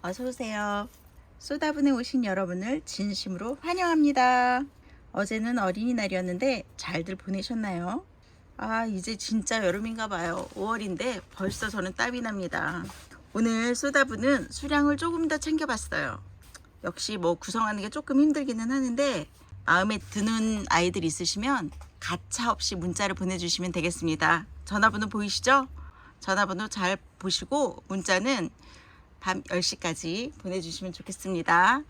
어서오세요. 쏟아분에 오신 여러분을 진심으로 환영합니다. 어제는 어린이날이었는데 잘들 보내셨나요? 이제 진짜 여름인가 봐요. 5월인데 벌써 저는 땀이 납니다. 오늘 쏟아분은 수량을 조금 더 챙겨봤어요. 역시 구성하는 게 조금 힘들기는 하는데 마음에 드는 아이들 있으시면 가차 없이 문자를 보내주시면 되겠습니다. 전화번호 보이시죠? 전화번호 잘 보시고 문자는 밤 10시까지 보내주시면 좋겠습니다.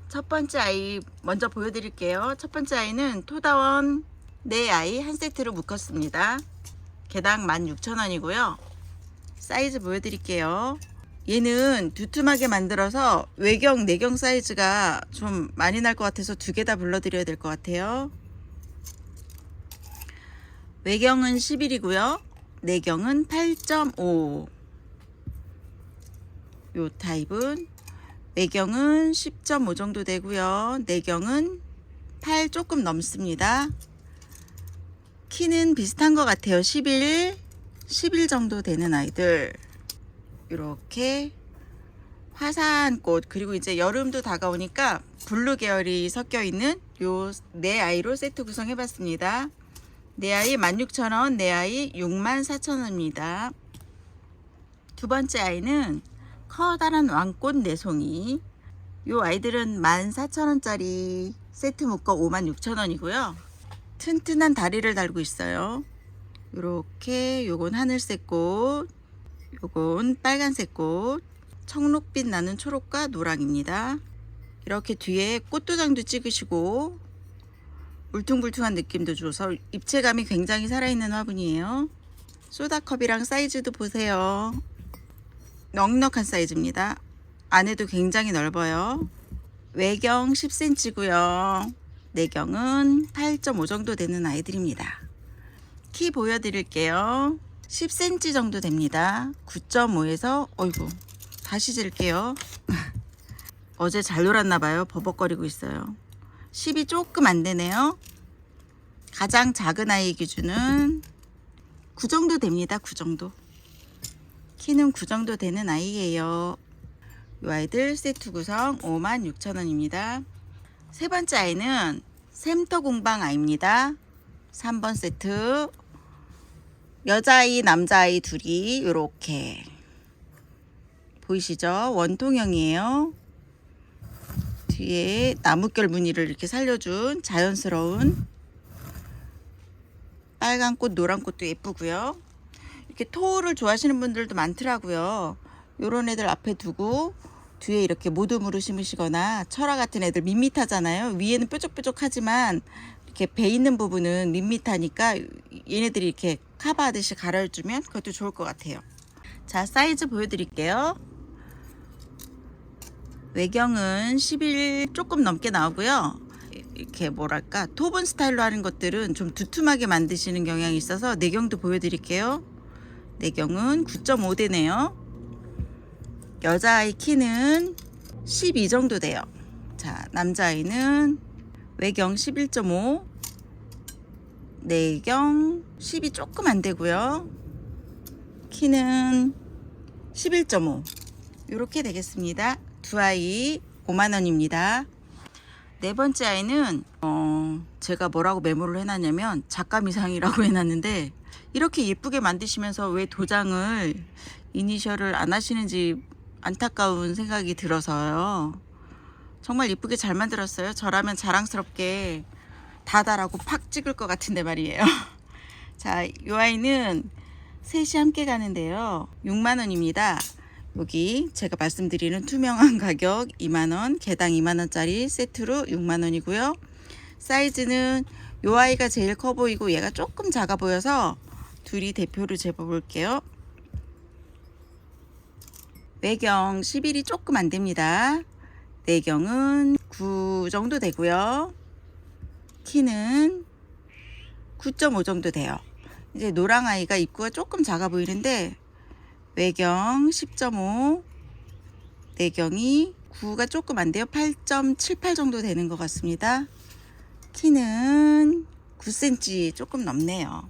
첫 번째 아이 먼저 보여드릴게요. 첫 번째 아이는 토다원 4아이 한 세트로 묶었습니다. 개당 16,000원이고요. 사이즈 보여드릴게요. 얘는 두툼하게 만들어서 외경, 내경 사이즈가 좀 많이 날 것 같아서 2개 다 불러드려야 될 것 같아요. 외경은 11이고요. 내경은 8.5. 요 타입은 외경은 10.5 정도 되고요. 내경은 8 조금 넘습니다. 키는 비슷한 것 같아요. 11 정도 되는 아이들. 이렇게 화사한 꽃, 그리고 이제 여름도 다가오니까 블루 계열이 섞여 있는 요 4아이로 세트 구성해 봤습니다. 4아이 16,000원, 4아이 64,000원입니다. 두 번째 아이는 커다란 왕꽃 내송이. 요 아이들은 14,000원짜리 세트 묶어 56,000원이고요. 튼튼한 다리를 달고 있어요. 요렇게 요건 하늘색 꽃, 요건 빨간색 꽃, 청록빛 나는 초록과 노랑입니다. 이렇게 뒤에 꽃도장도 찍으시고 울퉁불퉁한 느낌도 줘서 입체감이 굉장히 살아있는 화분이에요. 소다컵이랑 사이즈도 보세요. 넉넉한 사이즈입니다. 안에도 굉장히 넓어요. 외경 10cm고요. 내경은 8.5 정도 되는 아이들입니다. 키 보여드릴게요. 10cm 정도 됩니다. 9.5에서 어이구 다시 잴게요. 어제 잘 놀았나봐요. 버벅거리고 있어요. 10이 조금 안 되네요. 가장 작은 아이 기준은 9 정도 됩니다. 9 정도. 키는 9 정도 되는 아이예요. 이 아이들 세트 구성 56,000원입니다. 세 번째 아이는 샘터 공방 아이입니다. 3번 세트. 여자아이 남자아이 둘이 이렇게 보이시죠? 원통형이에요. 뒤에 나뭇결 무늬를 이렇게 살려준 자연스러운 빨간 꽃 노란 꽃도 예쁘고요. 이렇게 토를 좋아하시는 분들도 많더라고요. 요런 애들 앞에 두고 뒤에 이렇게 모둠으로 심으시거나 철화 같은 애들 밋밋하잖아요. 위에는 뾰족뾰족하지만 이렇게 배 있는 부분은 밋밋하니까 얘네들이 이렇게 커버하듯이 갈아주면 그것도 좋을 것 같아요. 자, 사이즈 보여드릴게요. 외경은 11 조금 넘게 나오고요. 이렇게 뭐랄까 토분 스타일로 하는 것들은 좀 두툼하게 만드시는 경향이 있어서 내경도 보여드릴게요. 내경은 9.5 되네요. 여자아이 키는 12 정도 돼요. 자, 남자아이는 외경 11.5, 내경 10이 조금 안 되고요. 키는 11.5 이렇게 되겠습니다. 두 아이 5만원입니다. 네 번째 아이는 제가 뭐라고 메모를 해놨냐면 작가미상이라고 해놨는데 이렇게 예쁘게 만드시면서 왜 도장을 이니셜을 안 하시는지 안타까운 생각이 들어서요. 정말 예쁘게 잘 만들었어요. 저라면 자랑스럽게 다다라고 팍 찍을 것 같은데 말이에요. 자, 이 아이는 셋이 함께 가는데요. 6만원입니다. 여기 제가 말씀드리는 투명한 가격 2만원, 개당 2만원짜리 세트로 6만원이고요. 사이즈는 이 아이가 제일 커 보이고 얘가 조금 작아 보여서 둘이 대표를 재볼게요. 외경 11이 조금 안 됩니다. 내경은 9 정도 되고요. 키는 9.5 정도 돼요. 이제 노랑 아이가 입구가 조금 작아 보이는데 외경 10.5, 내경이 9가 조금 안 돼요. 8.78 정도 되는 것 같습니다. 키는 9cm 조금 넘네요.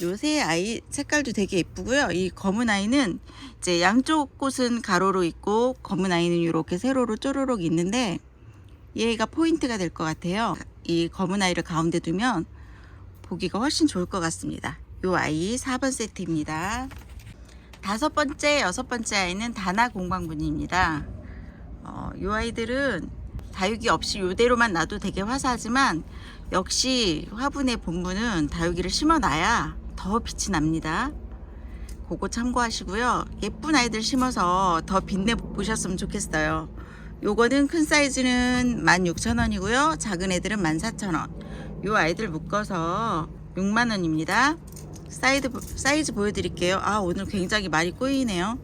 요새 아이 색깔도 되게 예쁘고요. 이 검은 아이는 이제 양쪽 꽃은 가로로 있고 검은 아이는 이렇게 세로로 쪼르륵 있는데 얘가 포인트가 될 것 같아요. 이 검은 아이를 가운데 두면 보기가 훨씬 좋을 것 같습니다. 요 아이 4번 세트입니다. 5번째, 6번째 아이는 다나 공방분입니다. 요 아이들은 다육이 없이 요대로만 놔도 되게 화사하지만 역시 화분의 본분은 다육이를 심어놔야 더 빛이 납니다. 그거 참고하시고요. 예쁜 아이들 심어서 더 빛내 보셨으면 좋겠어요. 요거는 큰 사이즈는 16,000원이고요. 작은 애들은 14,000원. 요 아이들 묶어서 6만원입니다. 사이즈 보여드릴게요. 오늘 굉장히 말이 꼬이네요.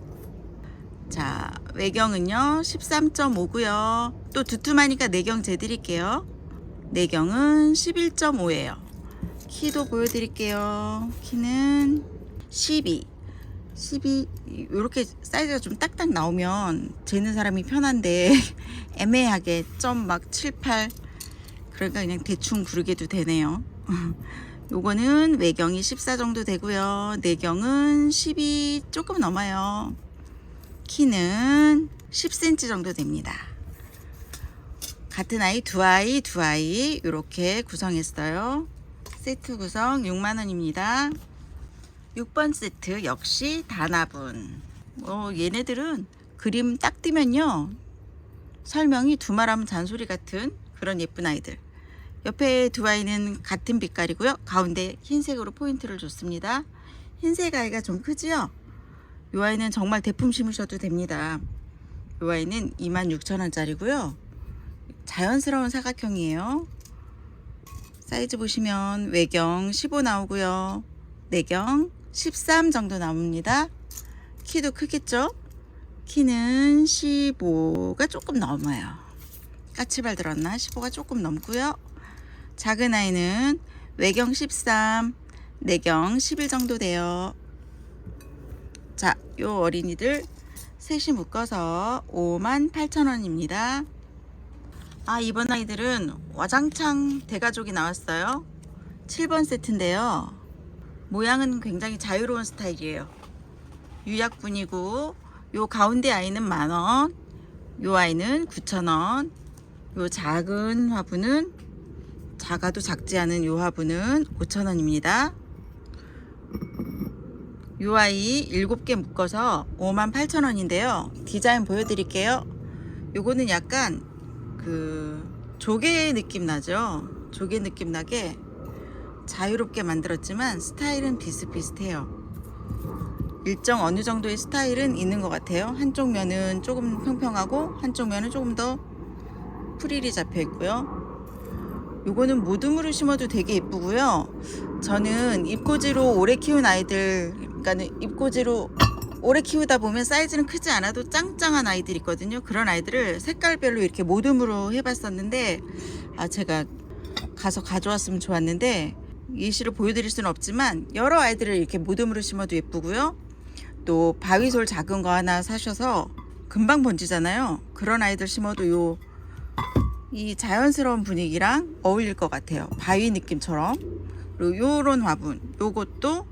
자, 외경은요 13.5고요. 또 두툼하니까 내경 재드릴게요. 내경은 11.5예요. 키도 보여드릴게요. 키는 12 이렇게 사이즈가 좀 딱딱 나오면 재는 사람이 편한데 애매하게 점 막 7, 8 그러니까 그냥 대충 부르게도 되네요. 요거는 외경이 14 정도 되고요. 내경은 12 조금 넘어요. 키는 10cm 정도 됩니다. 같은 아이 두 아이 이렇게 구성했어요. 세트 구성 6만원입니다. 6번 세트 역시 다나분. 얘네들은 그림 딱 뜨면요 설명이 두말하면 잔소리 같은 그런 예쁜 아이들. 옆에 두 아이는 같은 빛깔이고요. 가운데 흰색으로 포인트를 줬습니다. 흰색 아이가 좀 크지요? 이 아이는 정말 대품 심으셔도 됩니다. 이 아이는 26,000원짜리고요. 자연스러운 사각형이에요. 사이즈 보시면 외경 15 나오고요. 내경 13 정도 나옵니다. 키도 크겠죠? 키는 15가 조금 넘어요. 까치발 들었나? 15가 조금 넘고요. 작은 아이는 외경 13, 내경 11 정도 돼요. 자, 요 어린이들 셋이 묶어서 58,000원입니다. 이번 아이들은 와장창 대가족이 나왔어요. 7번 세트인데요. 모양은 굉장히 자유로운 스타일이에요. 유약분이고 요 가운데 아이는 만원, 요 아이는 9,000원, 요 작은 화분은 작아도 작지 않은 요 화분은 5,000원입니다. 요 아이 7개 묶어서 58,000원인데요. 디자인 보여드릴게요. 요거는 약간 조개 느낌 나죠? 조개 느낌 나게 자유롭게 만들었지만 스타일은 비슷비슷해요. 일정 어느 정도의 스타일은 있는 것 같아요. 한쪽 면은 조금 평평하고 한쪽 면은 조금 더 프릴이 잡혀 있고요. 요거는 모둠으로 심어도 되게 예쁘고요. 저는 잎꽂이로 오래 키운 아이들, 그러니까 잎꽂이로 오래 키우다 보면 사이즈는 크지 않아도 짱짱한 아이들 있거든요. 그런 아이들을 색깔별로 이렇게 모둠으로 해봤었는데 제가 가서 가져왔으면 좋았는데 예시를 보여드릴 수는 없지만 여러 아이들을 이렇게 모둠으로 심어도 예쁘고요. 또 바위솔 작은 거 하나 사셔서 금방 번지잖아요. 그런 아이들 심어도 이 자연스러운 분위기랑 어울릴 것 같아요. 바위 느낌처럼. 그리고 요런 화분, 요것도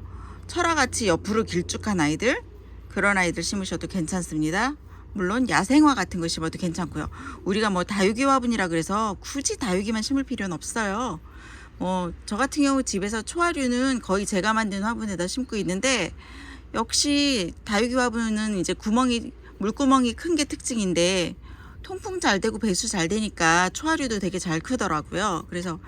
철화같이 옆으로 길쭉한 아이들, 그런 아이들 심으셔도 괜찮습니다. 물론 야생화 같은 거 심어도 괜찮고요. 우리가 다육이 화분이라 그래서 굳이 다육이만 심을 필요는 없어요. 저 같은 경우 집에서 초화류는 거의 제가 만든 화분에다 심고 있는데, 역시 다육이 화분은 이제 물구멍이 큰 게 특징인데 통풍 잘 되고 배수 잘 되니까 초화류도 되게 잘 크더라고요. 그래서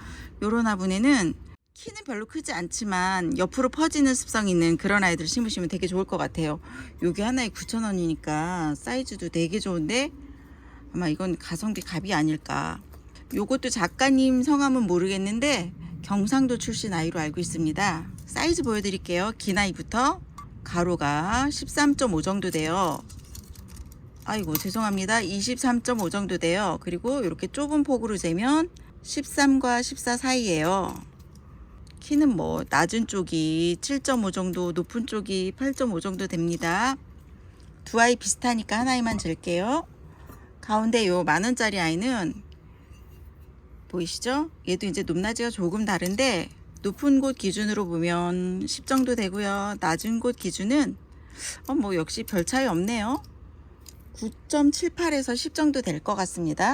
요런 화분에는 키는 별로 크지 않지만 옆으로 퍼지는 습성이 있는 그런 아이들 심으시면 되게 좋을 것 같아요. 요게 하나에 9,000원이니까 사이즈도 되게 좋은데 아마 이건 가성비 갑이 아닐까. 요것도 작가님 성함은 모르겠는데 경상도 출신 아이로 알고 있습니다. 사이즈 보여드릴게요. 긴 아이부터 가로가 13.5 정도 돼요. 아이고 죄송합니다. 23.5 정도 돼요. 그리고 이렇게 좁은 폭으로 재면 13과 14 사이에요. 키는 낮은 쪽이 7.5 정도, 높은 쪽이 8.5 정도 됩니다. 두 아이 비슷하니까 한 아이만 잴게요. 가운데 요 만원짜리 아이는 보이시죠? 얘도 이제 높낮이가 조금 다른데 높은 곳 기준으로 보면 10 정도 되고요. 낮은 곳 기준은 뭐 역시 별 차이 없네요. 9.78에서 10 정도 될 것 같습니다.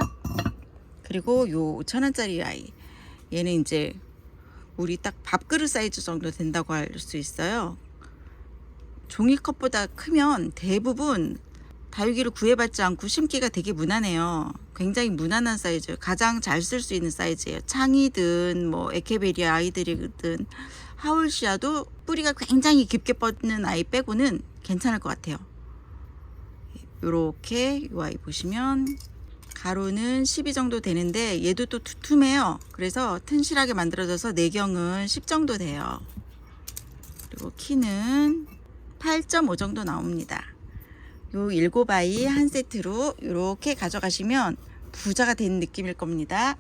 그리고 요 5,000원짜리 아이, 얘는 이제 우리 딱 밥그릇 사이즈 정도 된다고 할 수 있어요. 종이컵보다 크면 대부분 다육이를 구애받지 않고 심기가 되게 무난해요. 굉장히 무난한 사이즈, 가장 잘 쓸 수 있는 사이즈예요. 창이든 뭐 에케베리아 아이들이든 하울시아도 뿌리가 굉장히 깊게 뻗는 아이 빼고는 괜찮을 것 같아요. 요렇게 이 아이 보시면 가로는 12 정도 되는데 얘도 또 두툼해요. 그래서 튼실하게 만들어져서 내경은 10 정도 돼요. 그리고 키는 8.5 정도 나옵니다. 요 7아이 한 세트로 이렇게 가져가시면 부자가 된 느낌일 겁니다.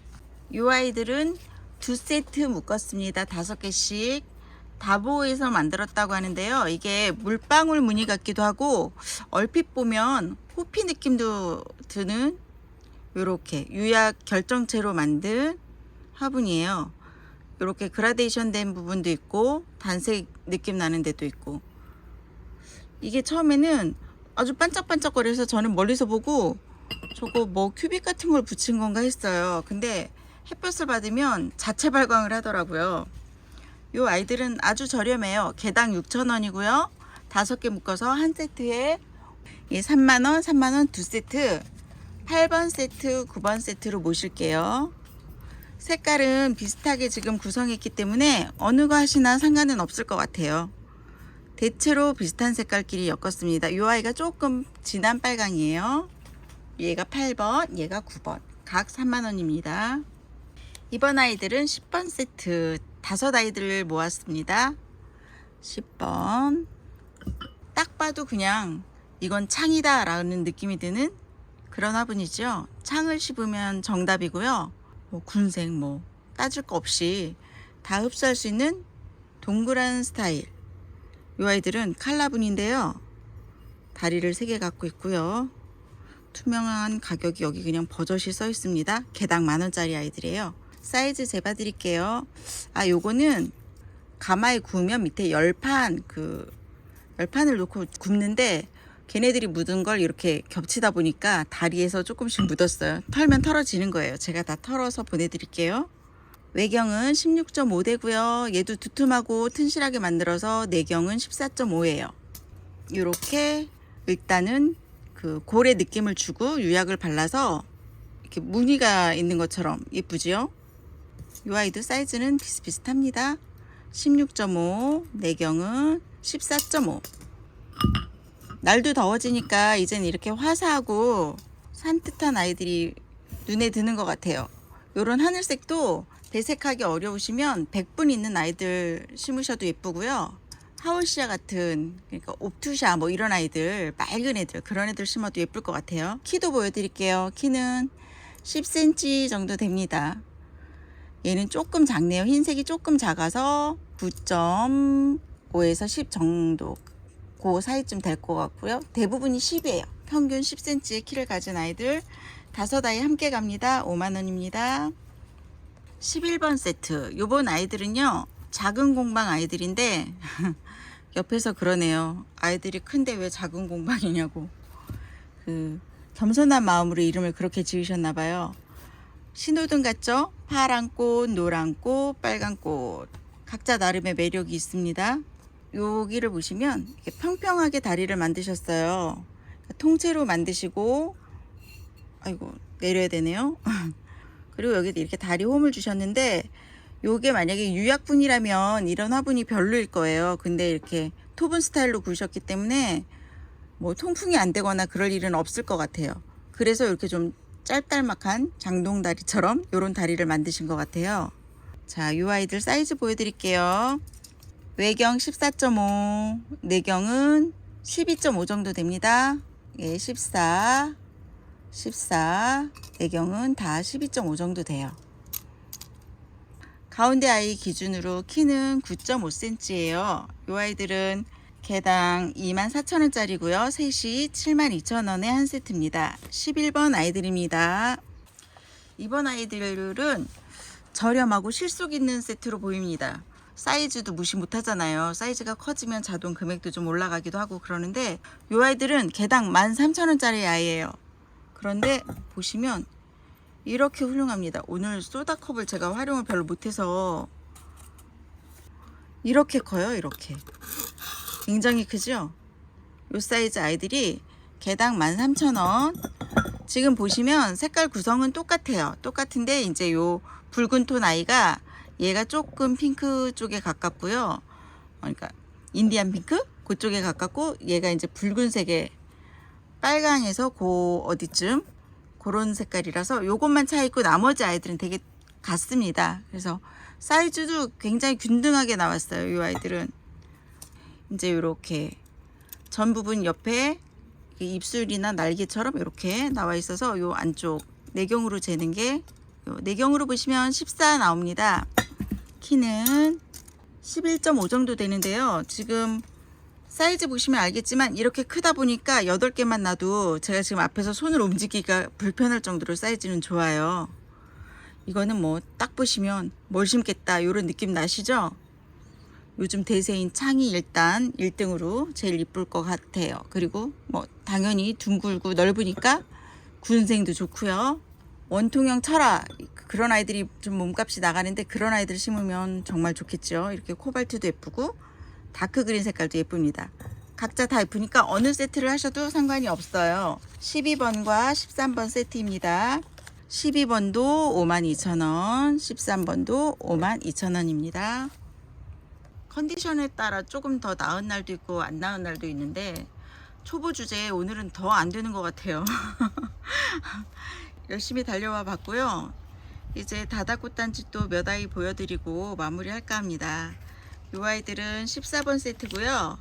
요 아이들은 2세트 묶었습니다. 5개씩 다보에서 만들었다고 하는데요. 이게 물방울 무늬 같기도 하고 얼핏 보면 호피 느낌도 드는 요렇게 유약 결정체로 만든 화분이에요. 요렇게 그라데이션 된 부분도 있고 단색 느낌 나는 데도 있고, 이게 처음에는 아주 반짝반짝거려서 저는 멀리서 보고 저거 뭐 큐빅 같은 걸 붙인 건가 했어요. 근데 햇볕을 받으면 자체 발광을 하더라고요. 요 아이들은 아주 저렴해요. 개당 6,000원이고요. 5개 묶어서 한 세트에 3만원, 3만원 2세트, 8번 세트, 9번 세트로 모실게요. 색깔은 비슷하게 지금 구성했기 때문에 어느 거 하시나 상관은 없을 것 같아요. 대체로 비슷한 색깔끼리 엮었습니다. 이 아이가 조금 진한 빨강이에요. 얘가 8번, 얘가 9번. 각 3만원입니다. 이번 아이들은 10번 세트 5아이들을 모았습니다. 10번. 딱 봐도 그냥 이건 창이다 라는 느낌이 드는 그런 화분이죠. 창을 씹으면 정답이고요. 뭐 군색 뭐 따질 거 없이 다 흡수할 수 있는 동그란 스타일. 이 아이들은 칼라분인데요. 다리를 3개 갖고 있고요. 투명한 가격이 여기 그냥 버젓이 써 있습니다. 개당 10,000원짜리 아이들이에요. 사이즈 재봐 드릴게요. 요거는 가마에 구우면 밑에 열판을 놓고 굽는데 걔네들이 묻은 걸 이렇게 겹치다 보니까 다리에서 조금씩 묻었어요. 털면 털어지는 거예요. 제가 다 털어서 보내드릴게요. 외경은 16.5 되고요. 얘도 두툼하고 튼실하게 만들어서 내경은 14.5예요. 이렇게 일단은 그 골의 느낌을 주고 유약을 발라서 이렇게 무늬가 있는 것처럼 예쁘지요? 이 아이도 사이즈는 비슷비슷합니다. 16.5, 내경은 14.5. 날도 더워지니까 이젠 이렇게 화사하고 산뜻한 아이들이 눈에 드는 것 같아요. 요런 하늘색도 배색하기 어려우시면 100분 있는 아이들 심으셔도 예쁘고요. 하울시아 같은, 그러니까 옵투샤 뭐 이런 아이들, 맑은 애들, 그런 애들 심어도 예쁠 것 같아요. 키도 보여드릴게요. 키는 10cm 정도 됩니다. 얘는 조금 작네요. 흰색이 조금 작아서 9.5에서 10 정도, 그 사이쯤 될 것 같고요. 대부분이 10이에요. 평균 10cm의 키를 가진 아이들 5아이 함께 갑니다. 5만원입니다. 11번 세트. 요번 아이들은요, 작은 공방 아이들인데 옆에서 그러네요. 아이들이 큰데 왜 작은 공방이냐고. 겸손한 마음으로 이름을 그렇게 지으셨나 봐요. 신호등 같죠? 파란 꽃, 노란 꽃, 빨간 꽃. 각자 나름의 매력이 있습니다. 여기를 보시면 이렇게 평평하게 다리를 만드셨어요. 통째로 만드시고, 아이고 내려야 되네요. 그리고 여기도 이렇게 다리 홈을 주셨는데, 요게 만약에 유약분이라면 이런 화분이 별로일 거예요. 근데 이렇게 토분 스타일로 구우셨기 때문에 뭐 통풍이 안 되거나 그럴 일은 없을 것 같아요. 그래서 이렇게 좀 짤짤막한 장동다리처럼 요런 다리를 만드신 것 같아요. 자, 요 아이들 사이즈 보여드릴게요. 외경 14.5, 내경은 12.5 정도 됩니다. 예, 14, 내경은 다 12.5 정도 돼요. 가운데 아이 기준으로 키는 9.5cm예요. 이 아이들은 개당 24,000원짜리고요. 셋이 72,000원에 한 세트입니다. 11번 아이들입니다. 이번 아이들은 저렴하고 실속 있는 세트로 보입니다. 사이즈도 무시 못하잖아요. 사이즈가 커지면 자동 금액도 좀 올라가기도 하고 그러는데 이 아이들은 개당 13,000원짜리 아이예요. 그런데 보시면 이렇게 훌륭합니다. 오늘 소다컵을 제가 활용을 별로 못해서 이렇게 커요. 이렇게 굉장히 크죠. 이 사이즈 아이들이 개당 13,000원. 지금 보시면 색깔 구성은 똑같아요. 똑같은데 이제 요 붉은 톤 아이가 얘가 조금 핑크 쪽에 가깝고요. 그러니까 인디안 핑크 그쪽에 가깝고 얘가 이제 붉은색에 빨강에서 고 어디쯤 그런 색깔이라서 요것만 차 있고 나머지 아이들은 되게 같습니다. 그래서 사이즈도 굉장히 균등하게 나왔어요. 이 아이들은 이제 이렇게 전 부분 옆에 입술이나 날개처럼 이렇게 나와 있어서 요 안쪽 내경으로 재는 게 내경으로 보시면 14 나옵니다. 키는 11.5 정도 되는데요. 지금 사이즈 보시면 알겠지만 이렇게 크다 보니까 8개만 놔도 제가 지금 앞에서 손을 움직이기가 불편할 정도로 사이즈는 좋아요. 이거는 뭐 딱 보시면 뭘 심겠다 이런 느낌 나시죠? 요즘 대세인 창이 일단 1등으로 제일 이쁠 것 같아요. 그리고 뭐 당연히 둥글고 넓으니까 군생도 좋고요. 원통형 철화 그런 아이들이 좀 몸값이 나가는데 그런 아이들 심으면 정말 좋겠죠. 이렇게 코발트도 예쁘고 다크 그린 색깔도 예쁩니다. 각자 다 예쁘니까 어느 세트를 하셔도 상관이 없어요. 12번과 13번 세트입니다. 12번도 52,000원, 13번도 52,000원입니다. 컨디션에 따라 조금 더 나은 날도 있고 안 나은 날도 있는데 초보 주제에 오늘은 더 안 되는 것 같아요. 열심히 달려와 봤고요. 이제 다다꽃단지 또 몇 아이 보여드리고 마무리할까 합니다. 이 아이들은 14번 세트고요.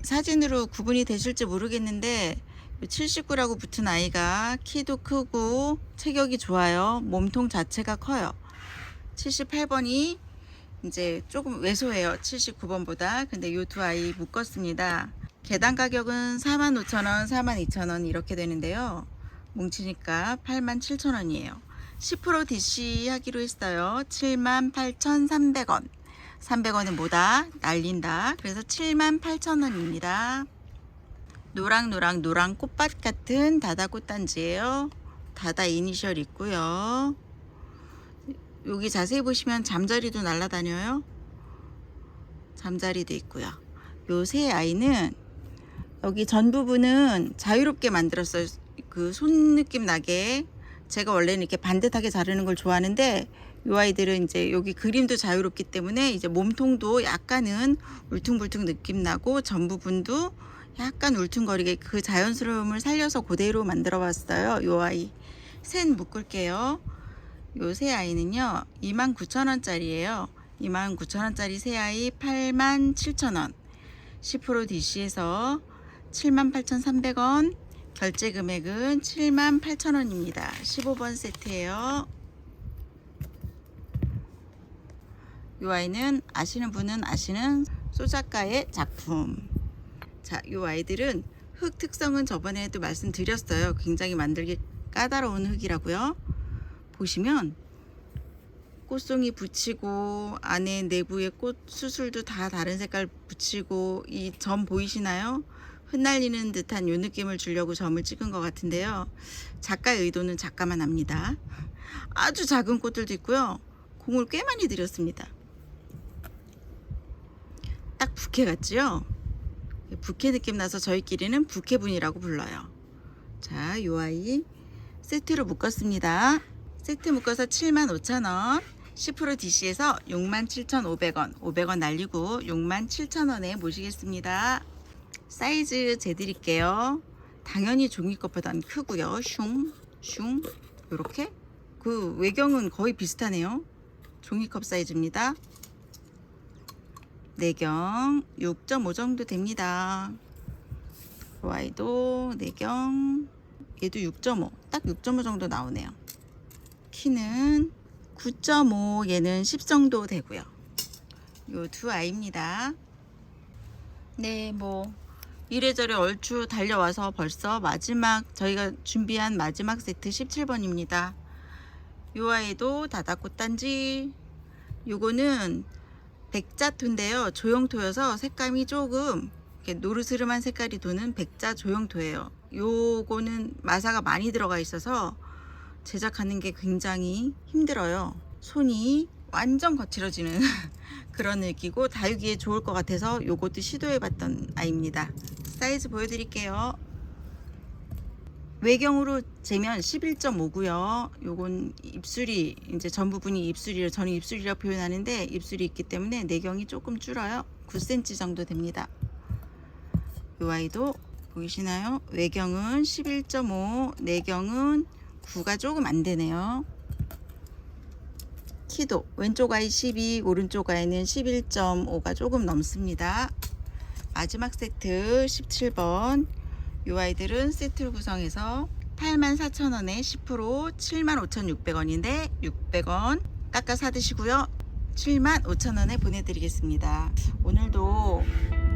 사진으로 구분이 되실지 모르겠는데 79라고 붙은 아이가 키도 크고 체격이 좋아요. 몸통 자체가 커요. 78번이 이제 조금 왜소해요. 79번보다. 근데 이 두 아이 묶었습니다. 개당 가격은 45,000원, 42,000원 이렇게 되는데요. 뭉치니까 87,000원이에요. 10% DC 하기로 했어요. 78,300원. 300원은 뭐다? 날린다. 그래서 78,000원입니다. 노랑 꽃밭 같은 다다 꽃단지예요. 다다 이니셜 있고요. 여기 자세히 보시면 잠자리도 날아다녀요. 잠자리도 있고요. 요 세 아이는 여기 전 부분은 자유롭게 만들었어요. 그 손 느낌 나게. 제가 원래는 이렇게 반듯하게 자르는 걸 좋아하는데 요 아이들은 이제 여기 그림도 자유롭기 때문에 이제 몸통도 약간은 울퉁불퉁 느낌 나고 전 부분도 약간 울퉁거리게 그 자연스러움을 살려서 그대로 만들어 봤어요. 요 아이 셋 묶을게요. 요 세 아이는요 29,000원짜리예요 29,000원짜리 세 아이 87,000원 10% DC에서 78,300원 결제 금액은 78,000원입니다 15번 세트예요. 요 아이는 아시는 분은 아시는 소작가의 작품. 자, 요 아이들은 흙 특성은 저번에도 말씀드렸어요. 굉장히 만들기 까다로운 흙이라고요. 보시면 꽃송이 붙이고 안에 내부에 꽃 수술도 다 다른 색깔 붙이고 이 점 보이시나요? 흩날리는 듯한 요 느낌을 주려고 점을 찍은 것 같은데요. 작가의 의도는 작가만 압니다. 아주 작은 꽃들도 있고요. 공을 꽤 많이 들였습니다. 딱 부케 같지요? 부케 느낌 나서 저희끼리는 부케분이라고 불러요. 자, 요 아이 세트로 묶었습니다. 세트 묶어서 75,000원 10% DC에서 67,500원 500원 날리고 67,000원에 모시겠습니다. 사이즈 재드릴게요. 당연히 종이컵보단 크고요. 슝 요렇게 그 외경은 거의 비슷하네요. 종이컵 사이즈입니다. 내경 6.5 정도 됩니다. 이 아이도 내경 얘도 6.5 딱 6.5 정도 나오네요. 키는 9.5 얘는 10 정도 되고요. 요 두 아이입니다. 네, 뭐 이래저래 얼추 달려와서 벌써 마지막 저희가 준비한 마지막 세트 17번입니다. 요 아이도 다다꽃단지 요거는 백자토인데요. 조형토여서 색감이 조금 이렇게 노르스름한 색깔이 도는 백자 조형토예요. 요거는 마사가 많이 들어가 있어서 제작하는 게 굉장히 힘들어요. 손이 완전 거칠어지는 그런 느끼고 다육이에 좋을 것 같아서 요것도 시도해봤던 아이입니다. 사이즈 보여드릴게요. 외경으로 재면 11.5고요. 요건 입술이 이제 전 부분이 입술이라 저는 입술이라 표현하는데 입술이 있기 때문에 내경이 조금 줄어요. 9cm 정도 됩니다. 요 아이도 보이시나요? 외경은 11.5, 내경은 9가 조금 안 되네요. 키도 왼쪽 아이 12, 오른쪽 아이는 11.5가 조금 넘습니다. 마지막 세트 17번. 이 아이들은 세트를 구성해서 84,000원에 10% 75,600원인데 600원 깎아 사드시고요. 75,000원에 보내드리겠습니다. 오늘도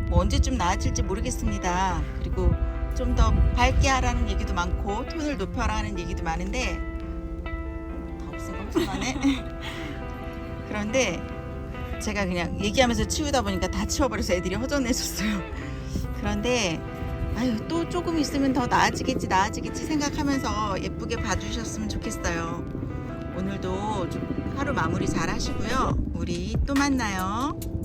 뭐 언제쯤 나아질지 모르겠습니다. 그리고 좀 더 밝게 하라는 얘기도 많고 톤을 높여라는 얘기도 많은데 다 없으니까 엄청나네. 그런데 제가 그냥 얘기하면서 치우다 보니까 다 치워버려서 애들이 허전해졌어요. 그런데 아유, 또 조금 있으면 더 나아지겠지 생각하면서 예쁘게 봐주셨으면 좋겠어요. 오늘도 좀 하루 마무리 잘 하시고요. 우리 또 만나요.